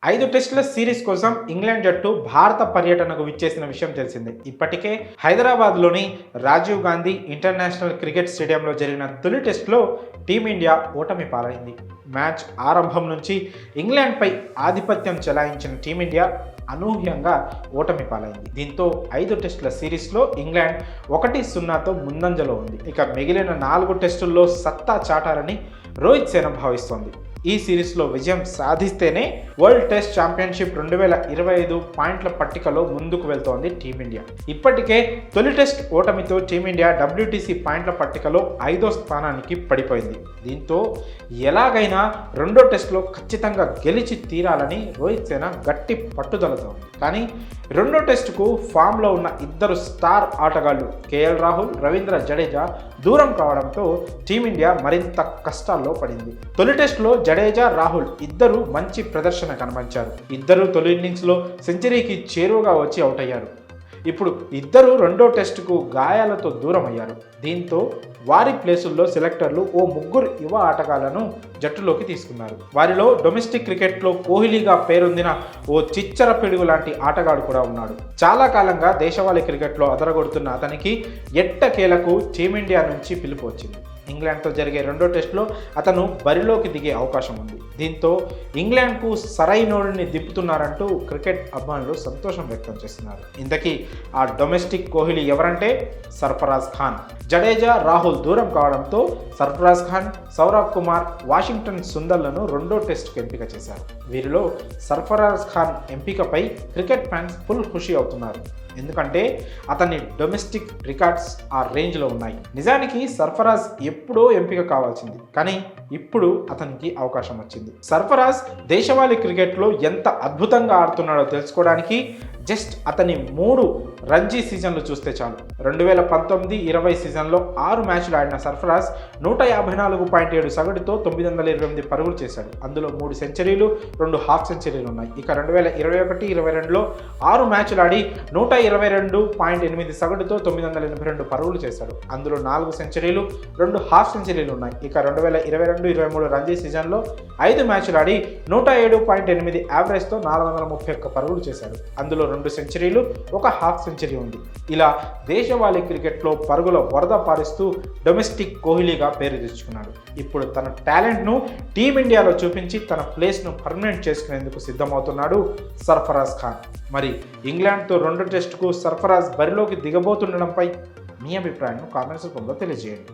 5 టెస్టుల సిరీస్ కోసం ఇంగ్లాండ్ జట్టు భారత పర్యటనకు విచ్చేసిన విషయం తెలిసిందే. ఇప్పటికే హైదరాబాద్లోని రాజీవ్ గాంధీ ఇంటర్నేషనల్ క్రికెట్ స్టేడియంలో జరిగిన తొలి టెస్టులో టీమిండియా ఓటమి పాలైంది. మ్యాచ్ ఆరంభం నుంచి ఇంగ్లాండ్పై ఆధిపత్యం చెలాయించిన టీమిండియా అనూహ్యంగా ఓటమి పాలైంది. దీంతో 5 టెస్టుల సిరీస్లో ఇంగ్లాండ్ 1-0తో ముందంజలో ఉంది. ఇక మిగిలిన 4 టెస్టుల్లో సత్తా చాటాలని రోహిత్ సేన భావిస్తోంది. ఈ సిరీస్లో విజయం సాధిస్తేనే వరల్డ్ టెస్ట్ ఛాంపియన్షిప్ 2025 పాయింట్ల పట్టికలో ముందుకు వెళ్తోంది టీమిండియా. ఇప్పటికే తొలి టెస్ట్ ఓటమితో టీమిండియా WTC పాయింట్ల పట్టికలో 5వ స్థానానికి పడిపోయింది. దీంతో ఎలాగైనా రెండో టెస్ట్లో ఖచ్చితంగా గెలిచి తీరాలని రోహిత్ సేన గట్టి పట్టుదలతో ఉంది. కానీ రెండో టెస్టుకు ఫామ్లో ఉన్న ఇద్దరు స్టార్ ఆటగాళ్లు కేఎల్ రాహుల్, రవీంద్ర జడేజా దూరం కావడంతో టీమిండియా మరింత కష్టాల్లో పడింది. తొలి టెస్టులో జడేజా, రాహుల్ ఇద్దరు మంచి ప్రదర్శన కనబరిచారు. ఇద్దరు తొలి ఇన్నింగ్స్లో సెంచరీకి చేరువగా వచ్చి అవుట్ అయ్యారు. ఇప్పుడు ఇద్దరు రెండో టెస్టుకు గాయాలతో దూరం అయ్యారు. దీంతో వారి ప్లేసుల్లో సెలెక్టర్లు ఓ ముగ్గురు యువ ఆటగాళ్లను జట్టులోకి తీసుకున్నారు. వారిలో డొమెస్టిక్ క్రికెట్లో కోహ్లీగా పేరొందిన ఓ చిచ్చర పిడుగు లాంటి ఆటగాడు కూడా ఉన్నాడు. చాలా కాలంగా దేశవాళీ క్రికెట్లో అదరగొడుతున్న అతనికి ఎట్టకేలకు టీమిండియా నుంచి పిలుపు వచ్చింది. ఇంగ్లాండ్తో జరిగే రెండో టెస్టులో అతను బరిలోకి దిగే అవకాశం ఉంది. దీంతో ఇంగ్లాండ్కు సరైనోడిని దిప్పుతున్నారంటూ క్రికెట్ అభిమానులు సంతోషం వ్యక్తం చేస్తున్నారు. ఇంతకీ ఆ డొమెస్టిక్ కోహ్లీ ఎవరంటే సర్ఫరాజ్ ఖాన్. జడేజా, రాహుల్ దూరం కావడంతో సర్ఫరాజ్ ఖాన్, సౌరవ్ కుమార్, వాషింగ్టన్ సుందర్లను రెండో టెస్టుకు ఎంపిక చేశారు. వీరిలో సర్ఫరాజ్ ఖాన్ ఎంపికపై క్రికెట్ ఫ్యాన్స్ ఫుల్ ఖుషి అవుతున్నారు. ఎందుకంటే అతని డొమెస్టిక్ రికార్డ్స్ ఆ రేంజ్లో ఉన్నాయి. నిజానికి సర్ఫరాజ్ ఎప్పుడో ఎంపిక కావాల్సింది, కానీ ఇప్పుడు అతనికి అవకాశం వచ్చింది. సర్ఫరాజ్ దేశవాళీ క్రికెట్లో ఎంత అద్భుతంగా ఆడుతున్నాడో తెలుసుకోవడానికి జస్ట్ అతని 3 రంజీ సీజన్లు చూస్తే చాలు. 2019-20 సీజన్లో 6 మ్యాచ్లు ఆడిన సర్ఫరాజ్ 154.7 సగటుతో 928 పరుగులు చేశాడు. అందులో 3 సెంచరీలు, 2 హాఫ్ సెంచరీలు ఉన్నాయి. ఇక 2021-22లో 6 మ్యాచ్లు ఆడి 122.8 సగటుతో 982 పరుగులు చేశాడు. అందులో 4 సెంచరీలు, 2 హాఫ్ సెంచరీలు ఉన్నాయి. ఇక 2022-23 రంజీ సీజన్లో 5 మ్యాచ్లు ఆడి 107.8 యావరేజ్తో 431 పరుగులు చేశాడు. అందులో 2 సెంచరీలు, 1 హాఫ్ సెంచరీ ఉంది. ఇలా దేశవాళీ క్రికెట్లో పరుగుల వరద పారిస్తూ డొమెస్టిక్ కోహ్లీగా పేరు తెచ్చుకున్నాడు. ఇప్పుడు తన టాలెంట్ను టీమిండియాలో చూపించి తన ప్లేస్ను పర్మనెంట్ చేసుకునేందుకు సిద్ధమవుతున్నాడు సర్ఫరాజ్ ఖాన్. మరి ఇంగ్లాండ్తో రెండో టెస్టుకు సర్ఫరాజ్ బరిలోకి దిగబోతుండడంపై మీ అభిప్రాయాన్ని కామెంట్స్ రూపంలో తెలియజేయండి.